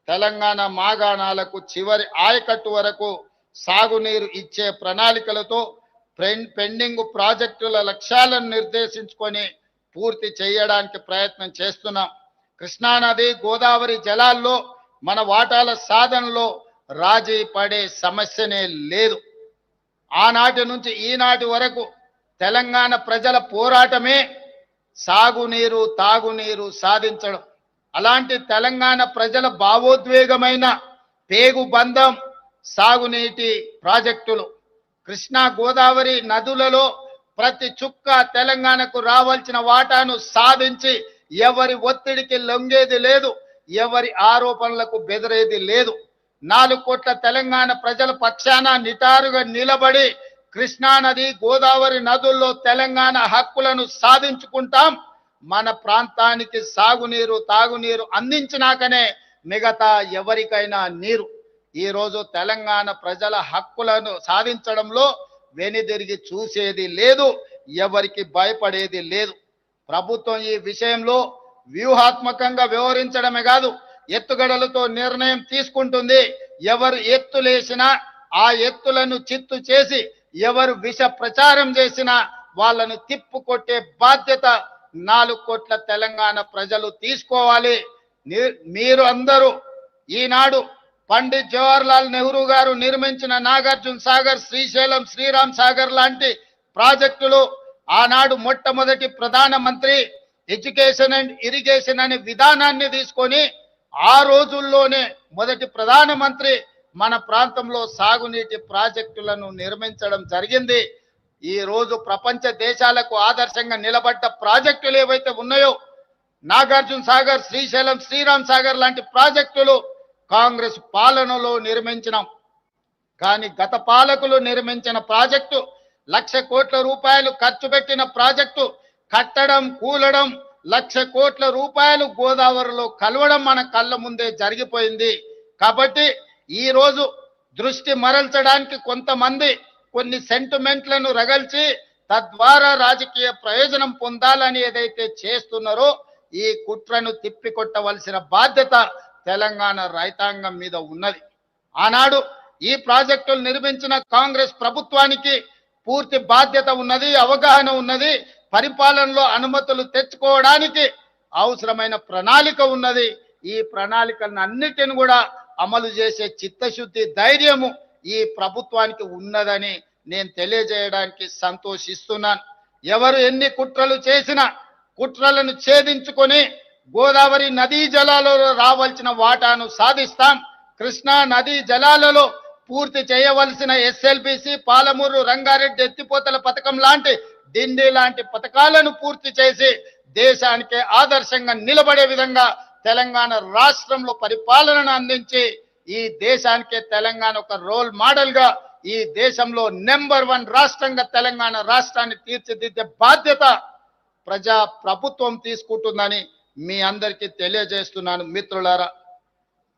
తెలంగాణ మాగాణాలకు చివరి ఆయకట్టు వరకు సాగునీరు ఇచ్చే ప్రణాళికలతో పెండింగ్ ప్రాజెక్టుల లక్ష్యాలను నిర్దేశించుకొని పూర్తి చేయడానికి ప్రయత్నం చేస్తున్నాం. కృష్ణానది గోదావరి జలాల్లో మన వాటాల సాధనలో రాజీ పడే సమస్యనే లేదు. ఆనాటి నుంచి ఈనాటి వరకు తెలంగాణ ప్రజల పోరాటమే సాగునీరు తాగునీరు సాధించడం. అలాంటి తెలంగాణ ప్రజల భావోద్వేగమైన పేగు బంధం సాగునీటి ప్రాజెక్టులు. కృష్ణా గోదావరి నదులలో ప్రతి చుక్క తెలంగాణకు రావాల్సిన వాటాను సాధించి ఎవరి ఒత్తిడికి లొంగేది లేదు, ఎవరి ఆరోపణలకు బెదిరేది లేదు. 4 కోట్ల తెలంగాణ ప్రజల పక్షాన నిటారుగా నిలబడి కృష్ణా నది గోదావరి నదుల్లో తెలంగాణ హక్కులను సాధించుకుంటాం. మన ప్రాంతానికి సాగునీరు తాగునీరు అందించినాకనే మిగతా ఎవరికైనా నీరు. ఈరోజు తెలంగాణ ప్రజల హక్కులను సాధించడంలో వెనుదిరిగి చూసేది లేదు, ఎవరికి భయపడేది లేదు. ప్రభుత్వం ఈ విషయంలో వ్యూహాత్మకంగా వ్యవహరించడమే కాదు, ఎత్తుగడలతో నిర్ణయం తీసుకుంటుంది. ఎవరు ఎత్తులేసినా ఆ ఎత్తులను చిత్తు చేసి ఎవరు విష ప్రచారం చేసినా వాళ్ళను తిప్పుకొట్టే బాధ్యత 4 కోట్ల తెలంగాణ ప్రజలు తీసుకోవాలి. మీరు అందరూ ఈనాడు పండిత్ జవహర్లాల్ నెహ్రూ గారు నిర్మించిన నాగార్జున సాగర్, శ్రీశైలం, శ్రీరామ్ సాగర్ లాంటి ప్రాజెక్టులు ఆనాడు మొట్టమొదటి ప్రధానమంత్రి ఎడ్యుకేషన్ అండ్ ఇరిగేషన్ అనే విధానాన్ని తీసుకొని ఆ రోజుల్లోనే మొదటి ప్రధానమంత్రి మన ప్రాంతంలో సాగునీటి ప్రాజెక్టులను నిర్మించడం జరిగింది. ఈ రోజు ప్రపంచ దేశాలకు ఆదర్శంగా నిలబడ్డ ప్రాజెక్టులు ఏవైతే ఉన్నాయో నాగార్జున సాగర్, శ్రీశైలం, శ్రీరామ్ సాగర్ లాంటి ప్రాజెక్టులు కాంగ్రెస్ పాలనలో నిర్మించినాం. కానీ గత పాలకులు నిర్మించిన ప్రాజెక్టు 1,00,000 కోట్ల రూపాయలు ఖర్చు పెట్టిన ప్రాజెక్టు కట్టడం కూలడం 1,00,000 కోట్ల రూపాయలు గోదావరిలో కలవడం మన కళ్ళ ముందే జరిగిపోయింది. కాబట్టి ఈ రోజు దృష్టి మరల్చడానికి కొంతమంది కొన్ని సెంటిమెంట్లను రగల్చి తద్వారా రాజకీయ ప్రయోజనం పొందాలని ఏదైతే చేస్తున్నారో ఈ కుట్రను తిప్పికొట్టవలసిన బాధ్యత తెలంగాణ రైతాంగం మీద ఉన్నది. ఆనాడు ఈ ప్రాజెక్టులు నిర్మించిన కాంగ్రెస్ ప్రభుత్వానికి పూర్తి బాధ్యత ఉన్నది, అవగాహన ఉన్నది. పరిపాలనలో అనుమతులు తెచ్చుకోవడానికి అవసరమైన ప్రణాళిక ఉన్నది. ఈ ప్రణాళికలను అన్నిటిని కూడా అమలు చేసే చిత్తశుద్ధి, ధైర్యము ఈ ప్రభుత్వానికి ఉన్నదని నేను తెలియజేయడానికి సంతోషిస్తున్నాను. ఎవరు ఎన్ని కుట్రలు చేసినా కుట్రలను ఛేదించుకొని గోదావరి నదీ జలాలలో రావాల్సిన వాటాను సాధిస్తాం. కృష్ణా నదీ జలాలలో పూర్తి చేయవలసిన ఎస్ఎల్బిసి, పాలమూరు, రంగారెడ్డి ఎత్తిపోతల పథకం లాంటి, డిండి లాంటి పథకాలను పూర్తి చేసి దేశానికి ఆదర్శంగా నిలబడే విధంగా తెలంగాణ రాష్ట్రంలో పరిపాలనను అందించి ఈ దేశానికి తెలంగాణ ఒక రోల్ మోడల్ గా ఈ దేశంలో నెంబర్ 1 రాష్ట్రంగా తెలంగాణ రాష్ట్రాన్ని తీర్చిదిద్దే బాధ్యత ప్రభుత్వం తీసుకుంటుందని మీ అందరికీ తెలియజేస్తున్నాను. మిత్రులారా,